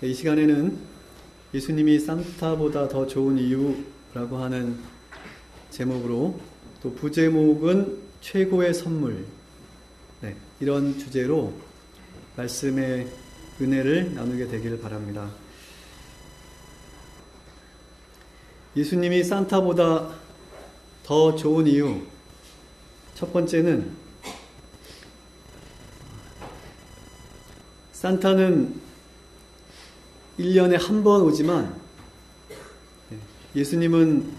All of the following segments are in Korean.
이 시간에는 예수님이 산타보다 더 좋은 이유라고 하는 제목으로, 또 부제목은 최고의 선물, 이런 주제로 말씀의 은혜를 나누게 되기를 바랍니다. 예수님이 산타보다 더 좋은 이유, 첫 번째는 산타는 1년에 한 번 오지만 예수님은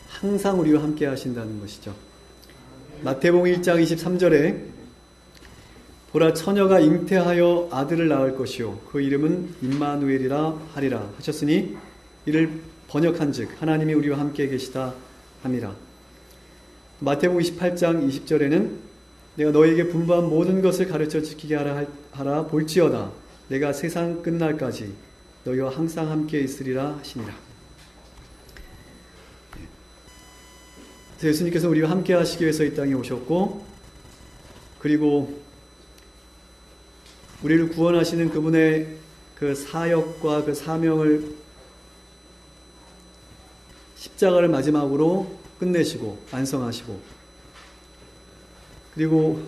항상 우리와 함께 하신다는 것이죠. 마태복음 1장 23절에 보라, 처녀가 잉태하여 아들을 낳을 것이요 그 이름은 임마누엘이라 하리라 하셨으니 이를 번역한즉 하나님이 우리와 함께 계시다 함이라. 마태복음 28장 20절에는 내가 너희에게 분부한 모든 것을 가르쳐 지키게 하라 볼지어다 내가 세상 끝날까지 너희와 항상 함께 있으리라 하시니라. 예수님께서 우리와 함께 하시기 위해서 이 땅에 오셨고, 그리고 우리를 구원하시는 그분의 그 사역과 그 사명을 십자가를 마지막으로 끝내시고 완성하시고, 그리고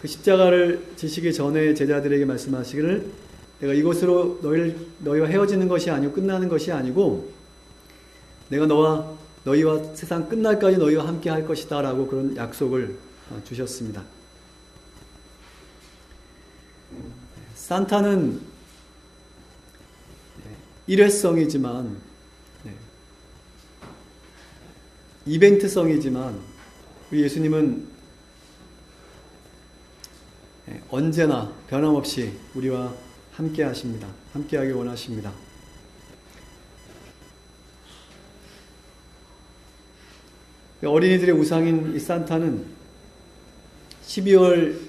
그 십자가를 지시기 전에 제자들에게 말씀하시기를 내가 이것으로 너희와 헤어지는 것이 아니고 끝나는 것이 아니고 내가 너희와 세상 끝날까지 너희와 함께 할 것이다 라고 그런 약속을 주셨습니다. 산타는 일회성이지만, 이벤트성이지만 우리 예수님은 언제나 변함없이 우리와 함께 하십니다. 함께 하길 원하십니다. 어린이들의 우상인 이 산타는 12월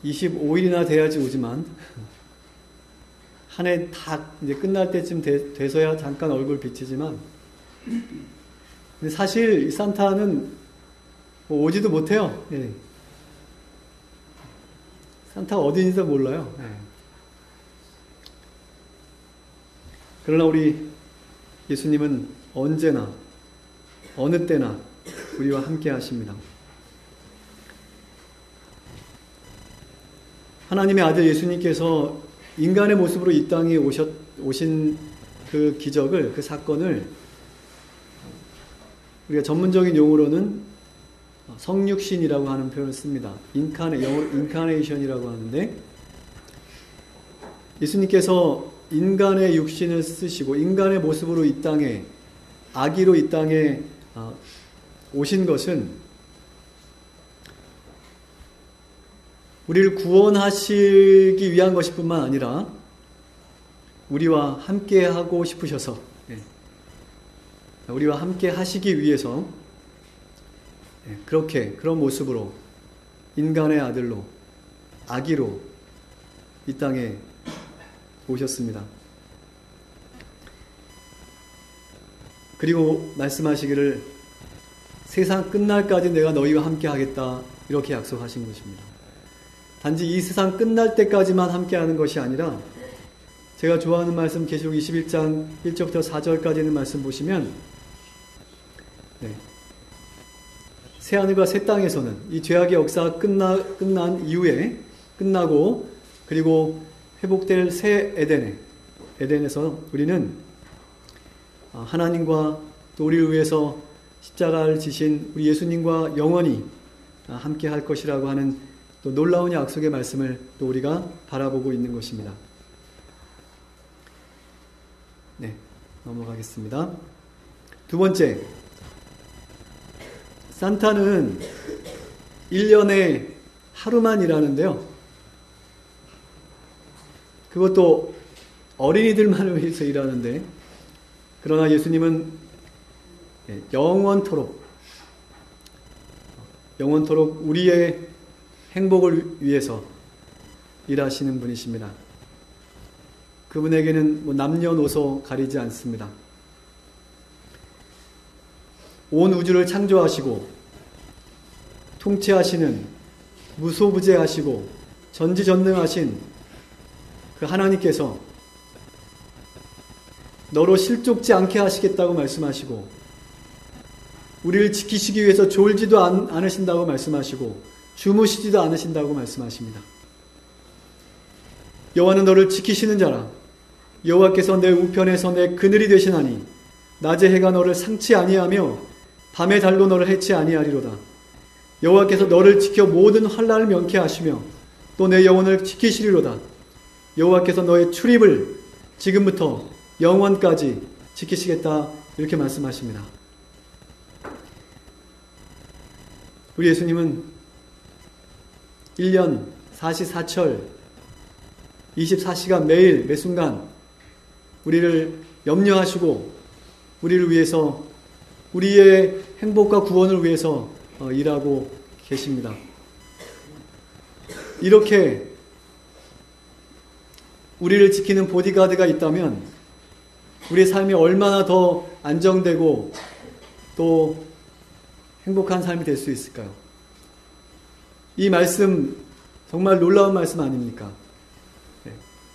25일이나 돼야지 오지만 한 해 다 이제 끝날 때쯤 돼서야 잠깐 얼굴 비치지만, 근데 사실 이 산타는 오지도 못해요. 산타가 어디인지도 몰라요. 그러나 우리 예수님은 언제나 어느 때나 우리와 함께 하십니다. 하나님의 아들 예수님께서 인간의 모습으로 이 땅에 오신 그 기적을, 그 사건을 우리가 전문적인 용어로는 성육신이라고 하는 표현을 씁니다. 영어로 인카네이션이라고 하는데, 예수님께서 인간의 육신을 쓰시고 인간의 모습으로 이 땅에, 아기로 이 땅에 오신 것은 우리를 구원하시기 위한 것일 뿐만 아니라 우리와 함께 하고 싶으셔서, 우리와 함께 하시기 위해서 그런 모습으로 인간의 아들로, 아기로 이 땅에 오셨습니다. 그리고 말씀하시기를 세상 끝날까지 내가 너희와 함께 하겠다 이렇게 약속하신 것입니다. 단지 이 세상 끝날 때까지만 함께 하는 것이 아니라, 제가 좋아하는 말씀 계시록 21장 1절부터 4절까지 있는 말씀 보시면 새하늘과 새 땅에서는 이 죄악의 역사가 끝난 이후에, 끝나고 그리고 회복될 새 에덴에서 우리는 하나님과 또 우리를 위해서 십자가를 지신 우리 예수님과 영원히 함께 할 것이라고 하는 또 놀라운 약속의 말씀을 또 우리가 바라보고 있는 것입니다. 넘어가겠습니다. 두 번째, 산타는 1년에 하루만 일하는데요. 그것도 어린이들만을 위해서 일하는데, 그러나 예수님은 영원토록 우리의 행복을 위해서 일하시는 분이십니다. 그분에게는 남녀노소 가리지 않습니다. 온 우주를 창조하시고 통치하시는, 무소부재하시고 전지전능하신 그 하나님께서 너로 실족지 않게 하시겠다고 말씀하시고 우리를 지키시기 위해서 졸지도 않으신다고 말씀하시고 주무시지도 않으신다고 말씀하십니다. 여호와는 너를 지키시는 자라. 여호와께서 내 우편에서 내 그늘이 되시나니 낮의 해가 너를 상치 아니하며 밤의 달도 너를 해치 아니하리로다. 여호와께서 너를 지켜 모든 환난을 면케하시며 또 내 영혼을 지키시리로다. 여호와께서 너의 출입을 지금부터 영원까지 지키시겠다. 이렇게 말씀하십니다. 우리 예수님은 1년 4시4철 24시간 매일 매 순간 우리를 염려하시고 우리를 위해서 우리의 행복과 구원을 위해서 일하고 계십니다. 이렇게 우리를 지키는 보디가드가 있다면 우리의 삶이 얼마나 더 안정되고 또 행복한 삶이 될 수 있을까요? 이 말씀 정말 놀라운 말씀 아닙니까?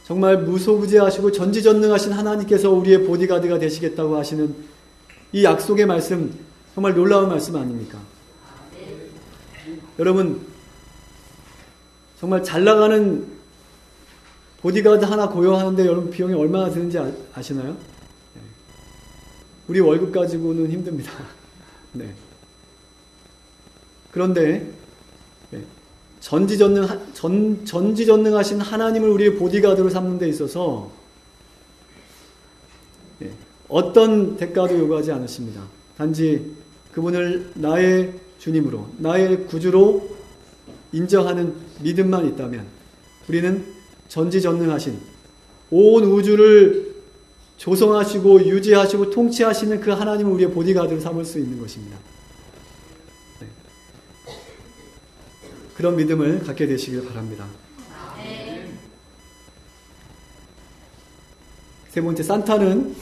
정말 무소부재하시고 전지전능하신 하나님께서 우리의 보디가드가 되시겠다고 하시는 이 약속의 말씀 정말 놀라운 말씀 아닙니까? 여러분 정말 잘 나가는 보디가드 하나 고용하는데 여러분 비용이 얼마나 드는지 아시나요? 우리 월급 가지고는 힘듭니다. 네. 그런데 전지전능하신 하나님을 우리의 보디가드로 삼는 데 있어서 어떤 대가도 요구하지 않으십니다. 단지 그분을 나의 주님으로, 나의 구주로 인정하는 믿음만 있다면 우리는 전지전능하신 온 우주를 조성하시고 유지하시고 통치하시는 그 하나님을 우리의 보디가드로 삼을 수 있는 것입니다. 그런 믿음을 갖게 되시길 바랍니다. 세 번째, 산타는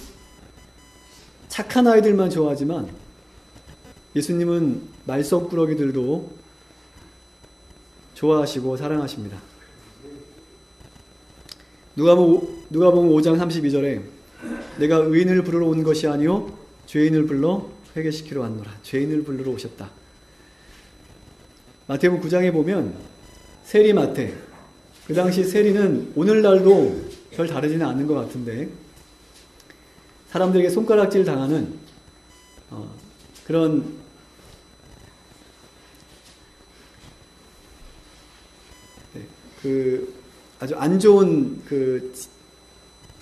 착한 아이들만 좋아하지만 예수님은 말썽꾸러기들도 좋아하시고 사랑하십니다. 누가복음 5장 32절에 내가 의인을 부르러 온 것이 아니요 죄인을 불러 회개시키러 왔노라. 죄인을 부르러 오셨다. 마태복음 9장에 보면 세리 마태, 그 당시 세리는 오늘날도 별 다르지는 않은 것 같은데 사람들에게 손가락질 당하는 그런 아주 안 좋은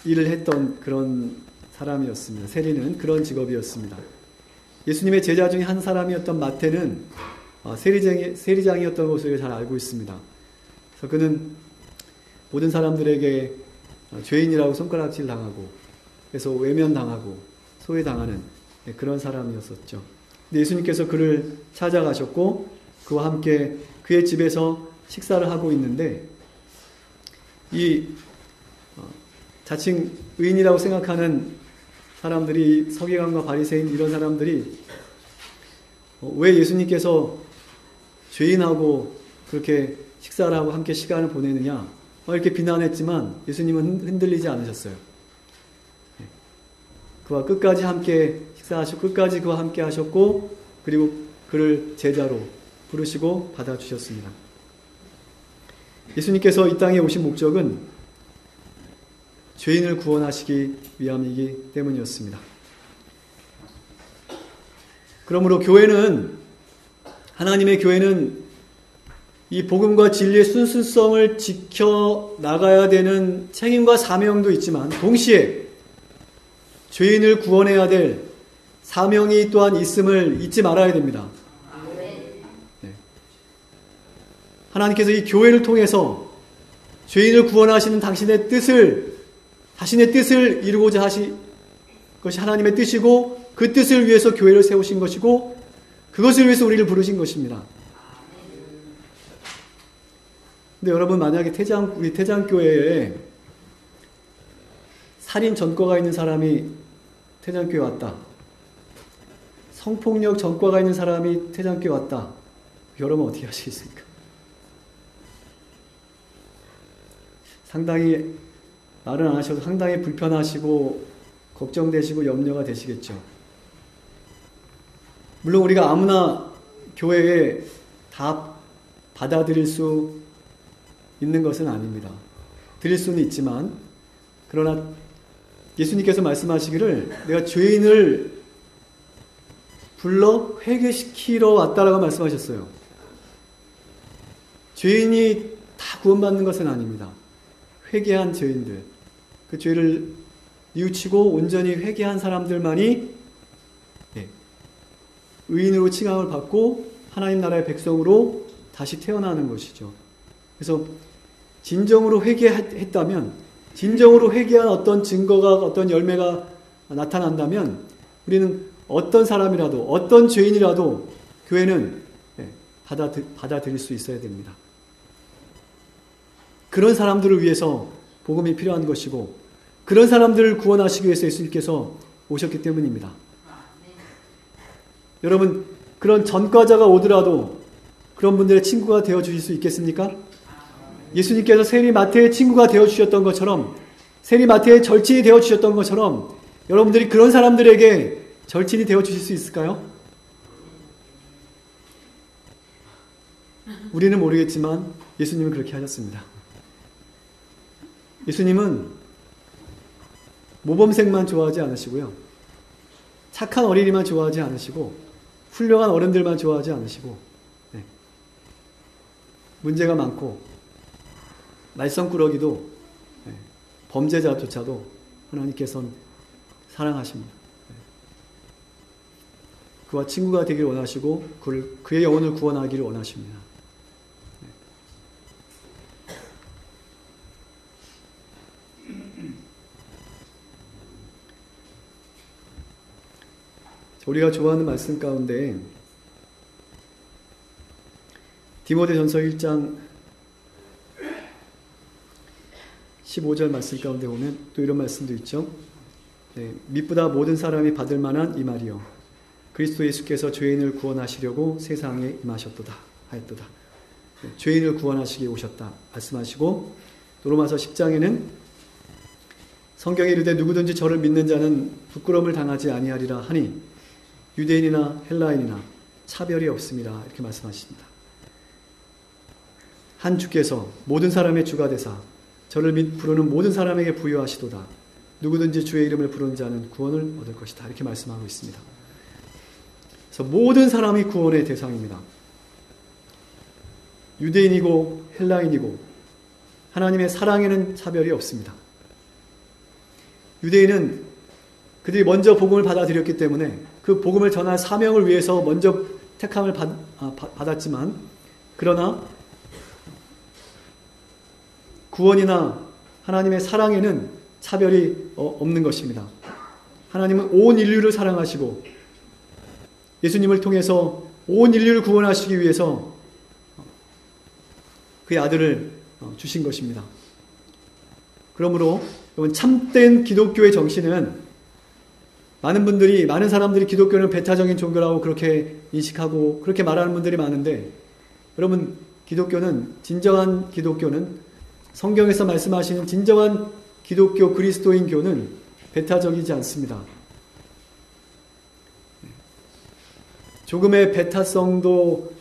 일을 했던 그런 사람이었습니다. 세리는 그런 직업이었습니다. 예수님의 제자 중에 한 사람이었던 마태는 세리장이었던 것을 잘 알고 있습니다. 그래서 그는 모든 사람들에게 죄인이라고 손가락질 당하고 그래서 외면당하고 소외당하는 그런 사람이었었죠. 근데 예수님께서 그를 찾아가셨고 그와 함께 그의 집에서 식사를 하고 있는데 이 자칭 의인이라고 생각하는 사람들이 서기관과 바리새인 이런 사람들이 왜 예수님께서 죄인하고 그렇게 식사를 하고 함께 시간을 보내느냐 이렇게 비난했지만 예수님은 흔들리지 않으셨어요. 그와 끝까지 함께 식사하시고 끝까지 그와 함께 하셨고 그리고 그를 제자로 부르시고 받아주셨습니다. 예수님께서 이 땅에 오신 목적은 죄인을 구원하시기 위함이기 때문이었습니다. 그러므로 하나님의 교회는 이 복음과 진리의 순수성을 지켜 나가야 되는 책임과 사명도 있지만 동시에 죄인을 구원해야 될 사명이 또한 있음을 잊지 말아야 됩니다. 네. 하나님께서 이 교회를 통해서 죄인을 구원하시는 자신의 뜻을 이루고자 하신 것이 하나님의 뜻이고 그 뜻을 위해서 교회를 세우신 것이고 그것을 위해서 우리를 부르신 것입니다. 근데 여러분 만약에 우리 태장교회에 살인 전과가 있는 사람이 태장교회 왔다. 성폭력 전과가 있는 사람이 태장교회 왔다. 여러분 어떻게 하시겠습니까? 상당히 말은 안 하셔도 상당히 불편하시고 걱정되시고 염려가 되시겠죠. 물론 우리가 아무나 교회에 다 받아들일 수 있는 것은 아닙니다. 드릴 수는 있지만, 그러나 예수님께서 말씀하시기를 내가 죄인을 불러 회개시키러 왔다라고 말씀하셨어요. 죄인이 다 구원받는 것은 아닙니다. 회개한 죄인들, 그 죄를 뉘우치고 온전히 회개한 사람들만이 의인으로 칭함을 받고 하나님 나라의 백성으로 다시 태어나는 것이죠. 그래서 진정으로 회개했다면, 진정으로 회개한 어떤 증거가, 어떤 열매가 나타난다면 우리는 어떤 사람이라도, 어떤 죄인이라도 교회는 받아들일 수 있어야 됩니다. 그런 사람들을 위해서 복음이 필요한 것이고, 그런 사람들을 구원하시기 위해서 예수님께서 오셨기 때문입니다. 여러분, 그런 전과자가 오더라도 그런 분들의 친구가 되어주실 수 있겠습니까? 예수님께서 세리 마태의 친구가 되어주셨던 것처럼, 세리 마태의 절친이 되어주셨던 것처럼 여러분들이 그런 사람들에게 절친이 되어주실 수 있을까요? 우리는 모르겠지만 예수님은 그렇게 하셨습니다. 예수님은 모범생만 좋아하지 않으시고요, 착한 어린이만 좋아하지 않으시고, 훌륭한 어른들만 좋아하지 않으시고, 문제가 많고 말썽꾸러기도, 범죄자조차도 하나님께서는 사랑하십니다. 그와 친구가 되기를 원하시고 그의 영혼을 구원하기를 원하십니다. 우리가 좋아하는 말씀 가운데 디모데전서 1장 15절 말씀 가운데 보면 또 이런 말씀도 있죠. 미쁘다 모든 사람이 받을 만한 이 말이요, 그리스도 예수께서 죄인을 구원하시려고 세상에 임하셨도다 하였도다. 죄인을 구원하시기 오셨다 말씀하시고, 또 로마서 10장에는 성경에 이르되 누구든지 저를 믿는 자는 부끄러움을 당하지 아니하리라 하니 유대인이나 헬라인이나 차별이 없습니다 이렇게 말씀하십니다. 한 주께서 모든 사람의 주가 되사 저를 부르는 모든 사람에게 부여하시도다. 누구든지 주의 이름을 부르는 자는 구원을 얻을 것이다 이렇게 말씀하고 있습니다. 그래서 모든 사람이 구원의 대상입니다. 유대인이고 헬라인이고 하나님의 사랑에는 차별이 없습니다. 유대인은 그들이 먼저 복음을 받아들였기 때문에 그 복음을 전할 사명을 위해서 먼저 택함을 받았지만, 그러나 구원이나 하나님의 사랑에는 차별이 없는 것입니다. 하나님은 온 인류를 사랑하시고 예수님을 통해서 온 인류를 구원하시기 위해서 그의 아들을 주신 것입니다. 그러므로 참된 기독교의 정신은, 많은 사람들이 기독교는 배타적인 종교라고 그렇게 인식하고 그렇게 말하는 분들이 많은데, 여러분, 진정한 기독교는, 성경에서 말씀하시는 진정한 기독교 그리스도인 교는 배타적이지 않습니다. 조금의 배타성도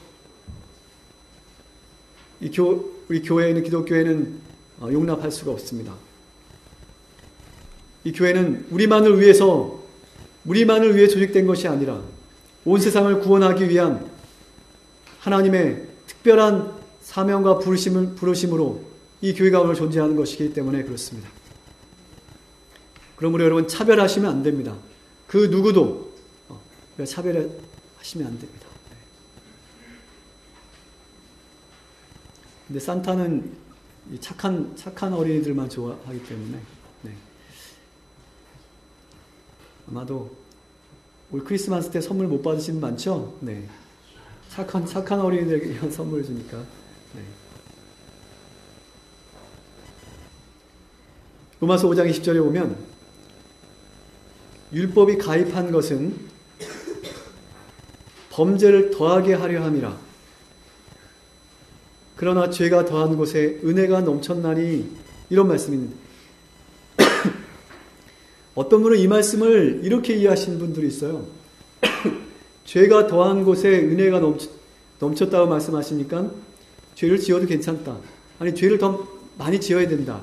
우리 교회에는, 기독교회는 용납할 수가 없습니다. 이 교회는 우리만을 위해 조직된 것이 아니라 온 세상을 구원하기 위한 하나님의 특별한 사명과 부르심으로 이 교회가 오늘 존재하는 것이기 때문에 그렇습니다. 그러므로 여러분, 차별하시면 안 됩니다. 그 누구도 차별하시면 안 됩니다. 근데 산타는 착한 어린이들만 좋아하기 때문에, 아마도 올 크리스마스 때 선물 못 받으시는 분 많죠? 네. 착한 어린이들에게 선물을 주니까. 네. 로마서 5장 20절에 보면 율법이 가입한 것은 범죄를 더하게 하려 함이라. 그러나 죄가 더한 곳에 은혜가 넘쳤나니, 이런 말씀이 있는데 어떤 분은 이 말씀을 이렇게 이해하시는 분들이 있어요. 죄가 더한 곳에 은혜가 넘쳤다고 말씀하시니까 죄를 지어도 괜찮다. 아니, 죄를 더 많이 지어야 된다.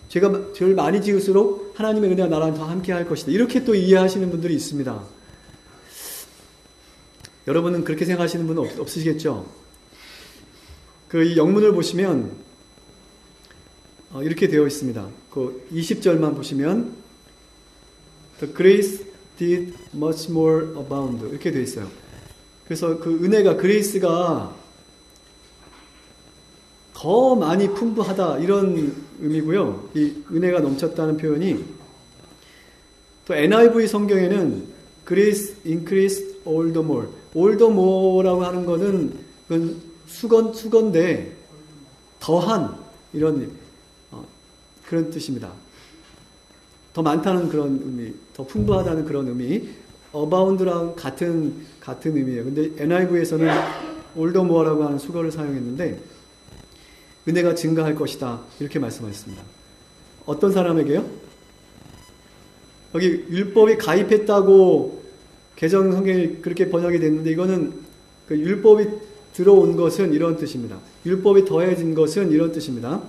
죄를 많이 지을수록 하나님의 은혜가 나랑 더 함께 할 것이다. 이렇게 또 이해하시는 분들이 있습니다. 여러분은 그렇게 생각하시는 분은 없으시겠죠? 이 영문을 보시면 이렇게 되어 있습니다. 그 20절만 보시면 The grace did much more abound 이렇게 되어 있어요. 그래서 그 은혜가, 그레이스가 더 많이 풍부하다 이런 의미고요. 이 은혜가 넘쳤다는 표현이 또 NIV 성경에는 grace increased all the more, all the more라고 하는 거는 그건 수건데 더한 이런 그런 뜻입니다. 더 많다는 그런 의미, 더 풍부하다는 그런 의미, abound랑 같은 의미예요. 근데 NIV에서는 all the more라고 하는 수거를 사용했는데 은혜가 증가할 것이다 이렇게 말씀하셨습니다. 어떤 사람에게요? 여기 율법이 가입했다고 개정 성경이 그렇게 번역이 됐는데 이거는 그 율법이 들어온 것은 이런 뜻입니다. 율법이 더해진 것은 이런 뜻입니다.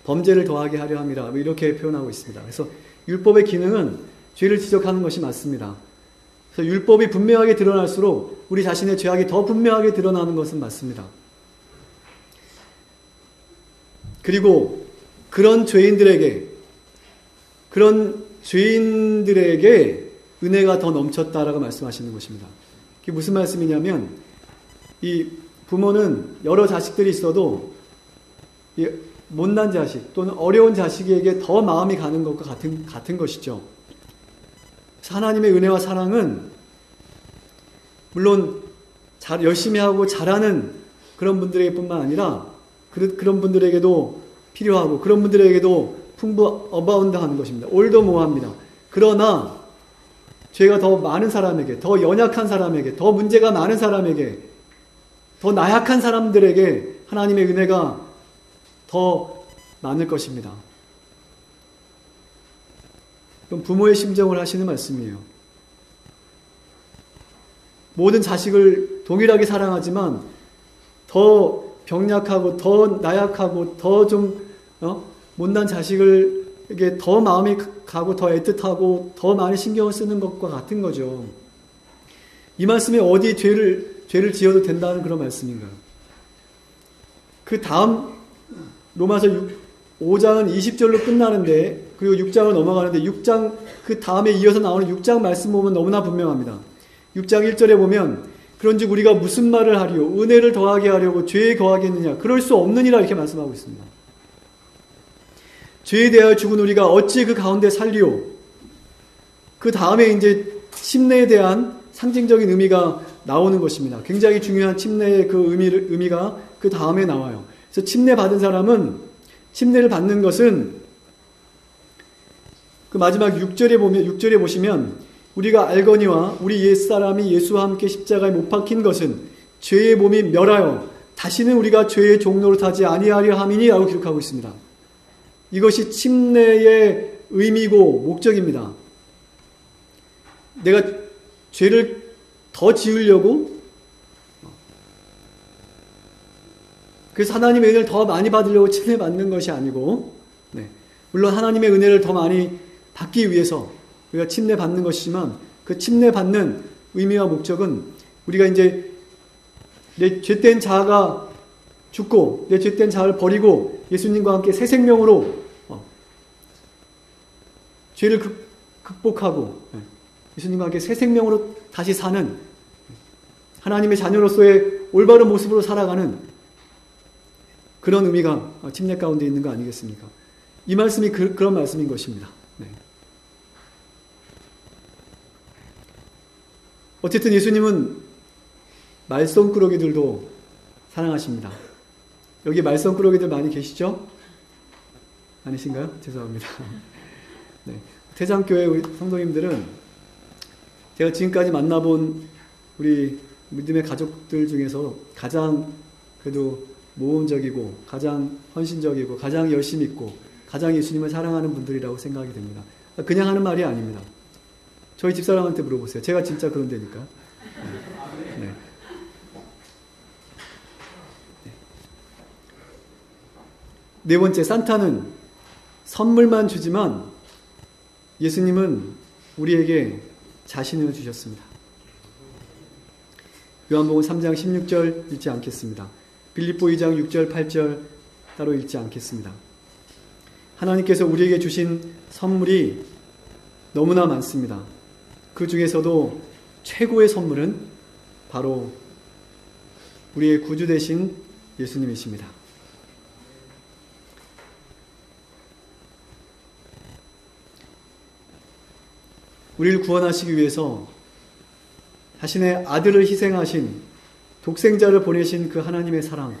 범죄를 더하게 하려 함이라 이렇게 표현하고 있습니다. 그래서 율법의 기능은 죄를 지적하는 것이 맞습니다. 그래서 율법이 분명하게 드러날수록 우리 자신의 죄악이 더 분명하게 드러나는 것은 맞습니다. 그리고 그런 죄인들에게 은혜가 더 넘쳤다라고 말씀하시는 것입니다. 그게 무슨 말씀이냐면 이 부모는 여러 자식들이 있어도 이 못난 자식 또는 어려운 자식에게 더 마음이 가는 것과 같은 것이죠. 하나님의 은혜와 사랑은 물론 열심히 하고 잘하는 그런 분들에게 뿐만 아니라 그런 분들에게도 필요하고 그런 분들에게도 어바운드하는 것입니다. 올더모어합니다. 그러나 죄가 더 많은 사람에게, 더 연약한 사람에게, 더 문제가 많은 사람에게, 더 나약한 사람들에게 하나님의 은혜가 더 많을 것입니다. 그럼 부모의 심정을 하시는 말씀이에요. 모든 자식을 동일하게 사랑하지만 더 병약하고 더 나약하고 더 좀 못난 자식에게 더 마음이 가고 더 애틋하고 더 많이 신경을 쓰는 것과 같은 거죠. 이 말씀이 어디 죄를 지어도 된다는 그런 말씀인가요? 그 다음 로마서 5장은 20절로 끝나는데 그리고 6장을 넘어가는데 6장 그 다음에 이어서 나오는 6장 말씀 보면 너무나 분명합니다. 6장 1절에 보면 그런즉 우리가 무슨 말을 하리요? 은혜를 더하게 하려고 죄에 거하겠느냐? 그럴 수 없느니라 이렇게 말씀하고 있습니다. 죄에 대하여 죽은 우리가 어찌 그 가운데 살리요? 그 다음에 이제 침례에 대한 상징적인 의미가 나오는 것입니다. 굉장히 중요한 침례의 그 의미가 그 다음에 나와요. 그래서 침례 받은 사람은 침례를 받는 것은 그 마지막 6절에 보시면 우리가 알거니와 우리 옛사람이 예수와 함께 십자가에 못 박힌 것은 죄의 몸이 멸하여 다시는 우리가 죄의 종로를 타지 아니하려 함이니라고 기록하고 있습니다. 이것이 침례의 의미고 목적입니다. 내가 죄를 더 지으려고 그래서 하나님의 은혜를 더 많이 받으려고 침례 받는 것이 아니고 물론 하나님의 은혜를 더 많이 받기 위해서 우리가 침례 받는 것이지만 그 침례 받는 의미와 목적은 우리가 이제 내 죄된 자아가 죽고 내 죄된 자아를 버리고 예수님과 함께 새 생명으로 죄를 극복하고 예수님과 함께 새 생명으로 다시 사는 하나님의 자녀로서의 올바른 모습으로 살아가는 그런 의미가 침례 가운데 있는 거 아니겠습니까? 이 말씀이 그런 말씀인 것입니다. 어쨌든 예수님은 말썽꾸러기들도 사랑하십니다. 여기 말썽꾸러기들 많이 계시죠? 아니신가요? 죄송합니다. 태장교회 우리 성도님들은 제가 지금까지 만나본 우리 믿음의 가족들 중에서 가장 그래도 모험적이고 가장 헌신적이고 가장 열심히 있고 가장 예수님을 사랑하는 분들이라고 생각이 됩니다. 그냥 하는 말이 아닙니다. 저희 집사람한테 물어보세요. 제가 진짜 그런 데니까. 네. 네 번째, 산타는 선물만 주지만 예수님은 우리에게 자신을 주셨습니다. 요한복음 3장 16절 읽지 않겠습니다. 빌립보 2장 6절 8절 따로 읽지 않겠습니다. 하나님께서 우리에게 주신 선물이 너무나 많습니다. 그 중에서도 최고의 선물은 바로 우리의 구주 되신 예수님이십니다. 우리를 구원하시기 위해서 자신의 아들을 희생하신, 독생자를 보내신 그 하나님의 사랑,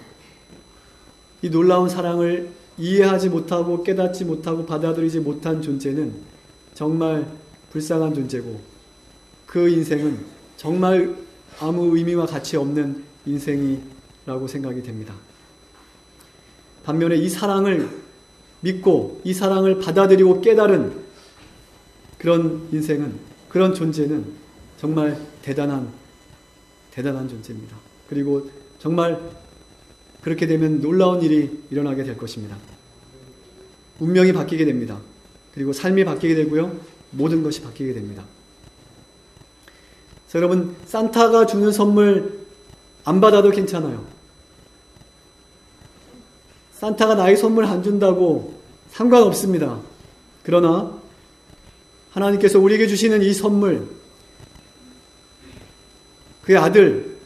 이 놀라운 사랑을 이해하지 못하고 깨닫지 못하고 받아들이지 못한 존재는 정말 불쌍한 존재고, 그 인생은 정말 아무 의미와 가치 없는 인생이라고 생각이 됩니다. 반면에 이 사랑을 믿고 이 사랑을 받아들이고 깨달은 그런 인생은, 그런 존재는 정말 대단한 존재입니다. 그리고 정말 그렇게 되면 놀라운 일이 일어나게 될 것입니다. 운명이 바뀌게 됩니다. 그리고 삶이 바뀌게 되고요. 모든 것이 바뀌게 됩니다. 그래서 여러분, 산타가 주는 선물 안 받아도 괜찮아요. 산타가 나의 선물 안 준다고 상관없습니다. 그러나 하나님께서 우리에게 주시는 이 선물, 그의 아들,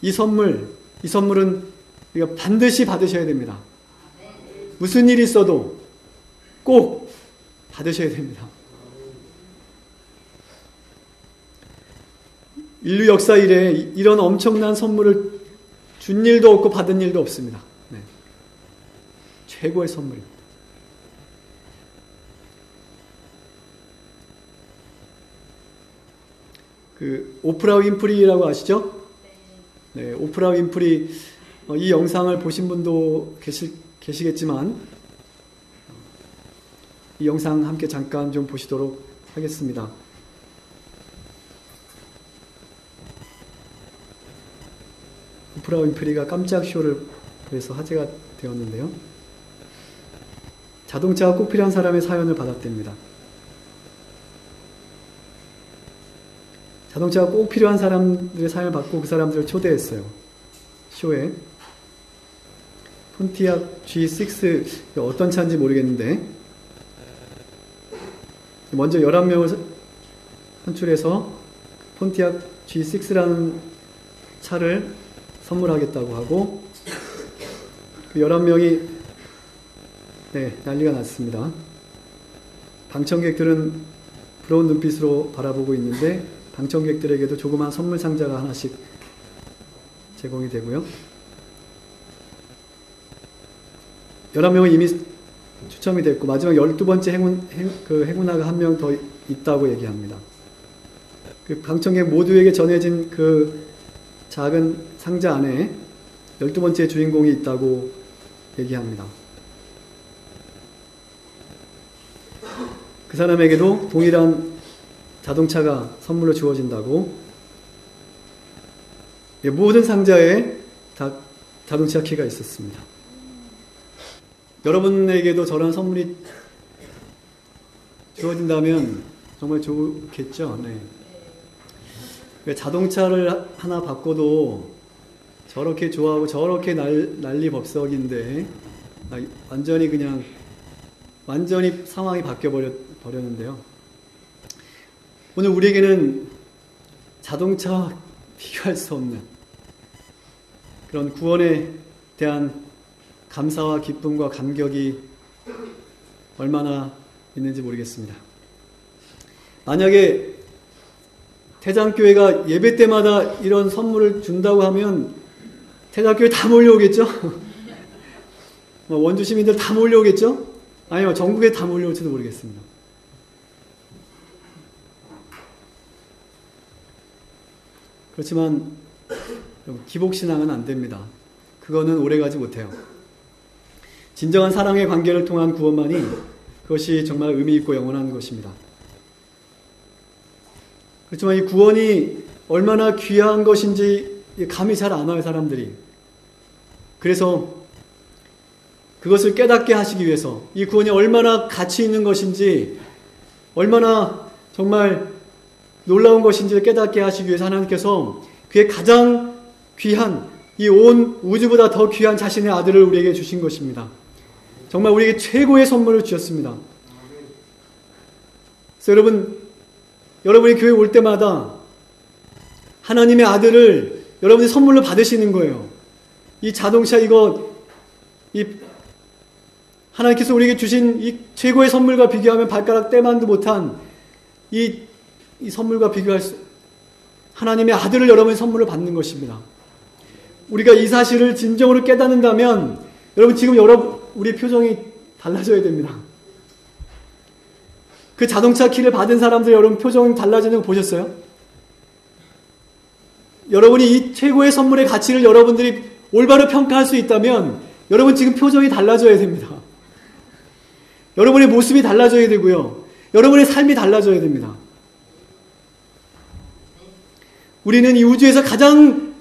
이 선물은 우리가 반드시 받으셔야 됩니다. 무슨 일이 있어도 꼭 받으셔야 됩니다. 인류 역사 이래 이런 엄청난 선물을 준 일도 없고 받은 일도 없습니다. 네. 최고의 선물입니다. 그 오프라 윈프리라고 아시죠? 네, 오프라 윈프리, 이 영상을 보신 분도 계시겠지만 이 영상 함께 잠깐 좀 보시도록 하겠습니다. 오프라 윈프리가 깜짝 쇼를 해서 화제가 되었는데요. 자동차가 꼭 필요한 사람의 사연을 받았답니다. 자동차가 꼭 필요한 사람들의 사연을 받고 그 사람들을 초대했어요. 쇼에. 폰티악 G6, 어떤 차인지 모르겠는데 먼저 11명을 선출해서 폰티악 G6라는 차를 선물하겠다고 하고 그 11명이 난리가 났습니다. 방청객들은 부러운 눈빛으로 바라보고 있는데 방청객들에게도 조그마한 선물 상자가 하나씩 제공이 되고요. 11명은 이미 추첨이 됐고 마지막 12번째 행운아가 한 명 더 있다고 얘기합니다. 그 방청객 모두에게 전해진 그 작은 상자 안에 12번째 주인공이 있다고 얘기합니다. 그 사람에게도 동일한 자동차가 선물로 주어진다고. 모든 상자에 다 자동차 키가 있었습니다. 여러분에게도 저런 선물이 주어진다면 정말 좋겠죠? 네. 자동차를 하나 바꿔도 저렇게 좋아하고 저렇게 난리법석인데 완전히 상황이 바뀌어버렸는데요. 오늘 우리에게는 자동차와 비교할 수 없는 그런 구원에 대한 감사와 기쁨과 감격이 얼마나 있는지 모르겠습니다. 만약에 태장교회가 예배 때마다 이런 선물을 준다고 하면 태장교회 다 몰려오겠죠? 원주 시민들 다 몰려오겠죠? 아니요, 전국에 다 몰려올지도 모르겠습니다. 그렇지만 기복신앙은 안 됩니다. 그거는 오래가지 못해요. 진정한 사랑의 관계를 통한 구원만이 그것이 정말 의미 있고 영원한 것입니다. 그렇지만 이 구원이 얼마나 귀한 것인지 감이 잘 안 와요, 사람들이. 그래서 그것을 깨닫게 하시기 위해서 이 구원이 얼마나 가치 있는 것인지, 얼마나 정말 놀라운 것인지를 깨닫게 하시기 위해서 하나님께서 그의 가장 귀한, 이 온 우주보다 더 귀한 자신의 아들을 우리에게 주신 것입니다. 정말 우리에게 최고의 선물을 주셨습니다. 그래서 여러분이 교회 올 때마다 하나님의 아들을 여러분이 선물로 받으시는 거예요. 이 자동차 하나님께서 우리에게 주신 이 최고의 선물과 비교하면 발가락 떼만도 못한 이 선물과 비교할 하나님의 아들을 여러분이 선물로 받는 것입니다. 우리가 이 사실을 진정으로 깨닫는다면 여러분 지금 우리 표정이 달라져야 됩니다. 그 자동차 키를 받은 사람들 여러분 표정이 달라지는 거 보셨어요? 여러분이 이 최고의 선물의 가치를 여러분들이 올바로 평가할 수 있다면 여러분 지금 표정이 달라져야 됩니다. 여러분의 모습이 달라져야 되고요. 여러분의 삶이 달라져야 됩니다. 우리는 이 우주에서 가장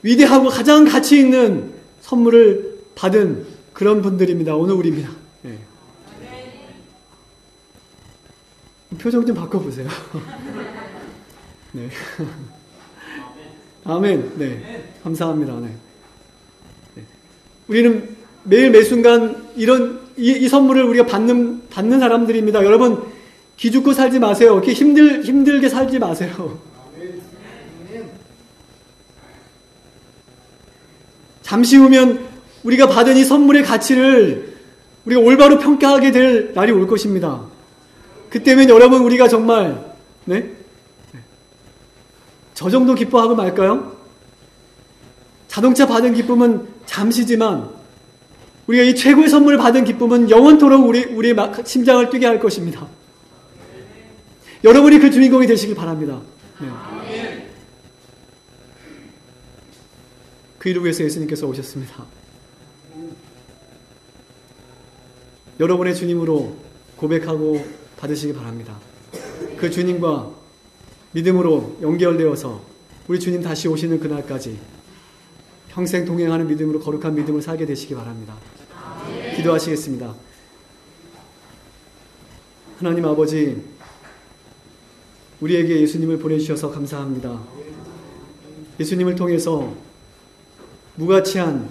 위대하고 가장 가치 있는 선물을 받은 그런 분들입니다. 오늘 우리입니다. 네. 표정 좀 바꿔보세요. 네. 아멘. 네. 감사합니다. 네. 네. 우리는 매일 매순간 이 선물을 우리가 받는 사람들입니다. 여러분, 기죽고 살지 마세요. 이렇게 힘들게 살지 마세요. 잠시 후면 우리가 받은 이 선물의 가치를 우리가 올바로 평가하게 될 날이 올 것입니다. 그때면 여러분 우리가 정말 저 정도 기뻐하고 말까요? 자동차 받은 기쁨은 잠시지만 우리가 이 최고의 선물을 받은 기쁨은 영원토록 우리의 심장을 뛰게 할 것입니다. 여러분이 그 주인공이 되시길 바랍니다. 네. 그 일을 위해서 예수님께서 오셨습니다. 여러분의 주님으로 고백하고 받으시기 바랍니다. 그 주님과 믿음으로 연결되어서 우리 주님 다시 오시는 그날까지 평생 동행하는 믿음으로 거룩한 믿음을 살게 되시기 바랍니다. 기도하시겠습니다. 하나님 아버지, 우리에게 예수님을 보내주셔서 감사합니다. 예수님을 통해서 무가치한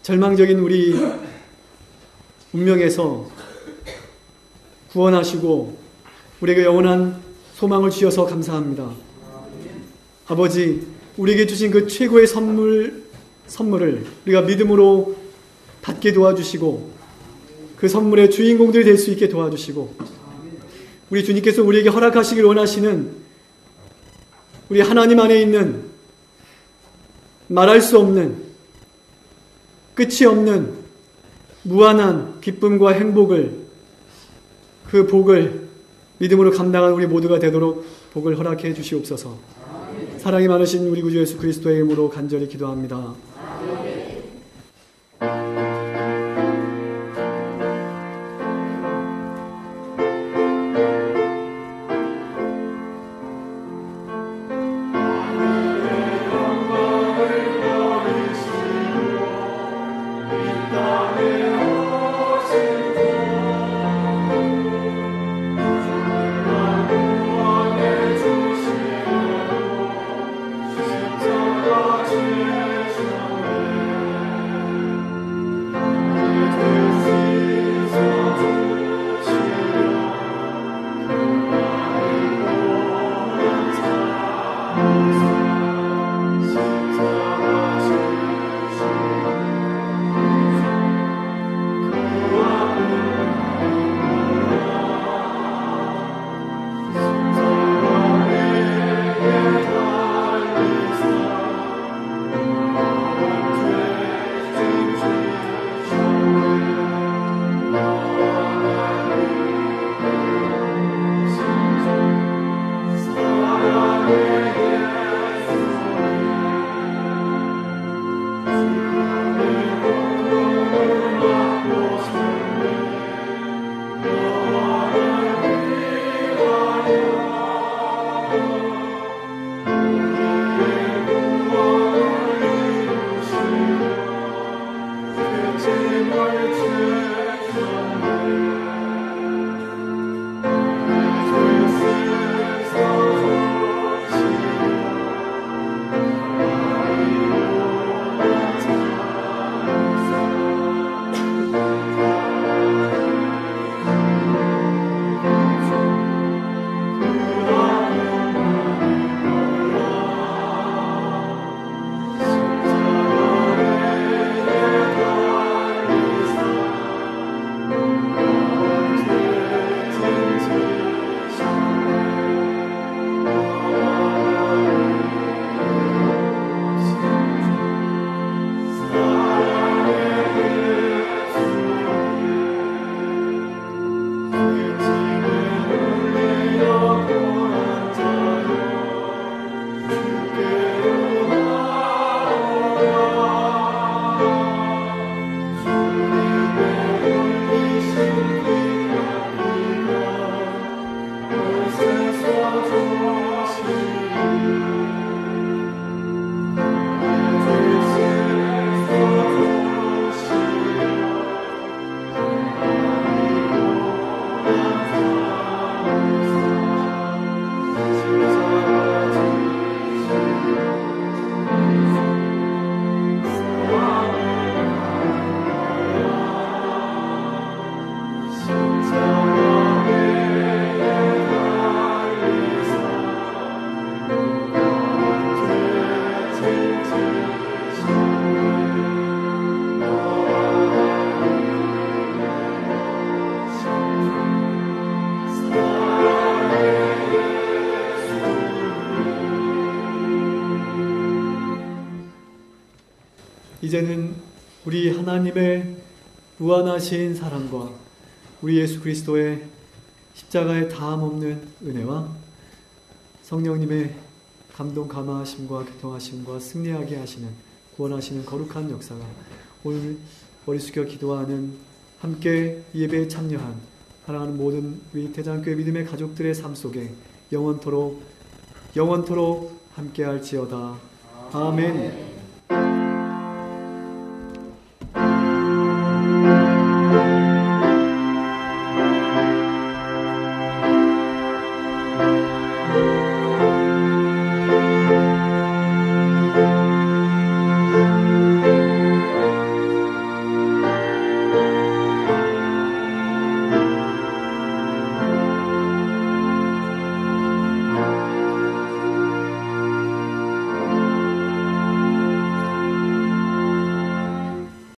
절망적인 우리 운명에서 구원하시고 우리에게 영원한 소망을 주셔서 감사합니다. 아버지, 우리에게 주신 그 최고의 선물을 우리가 믿음으로 받게 도와주시고 그 선물의 주인공들이 될 수 있게 도와주시고 우리 주님께서 우리에게 허락하시길 원하시는 우리 하나님 안에 있는 말할 수 없는 끝이 없는 무한한 기쁨과 행복을 그 복을 믿음으로 감당한 우리 모두가 되도록 복을 허락해 주시옵소서. 사랑이 많으신 우리 구주 예수 그리스도의 이름으로 간절히 기도합니다. Jesus. 이제는 우리 하나님의 무한하신 사랑과 우리 예수 그리스도의 십자가의 다함없는 은혜와 성령님의 감동 감화하심과 교통하심과 승리하게 하시는 구원하시는 거룩한 역사가 오늘 머리 숙여 기도하는 함께 예배에 참여한 사랑하는 모든 우리 대장교회 믿음의 가족들의 삶 속에 영원토록 함께할지어다. 아멘.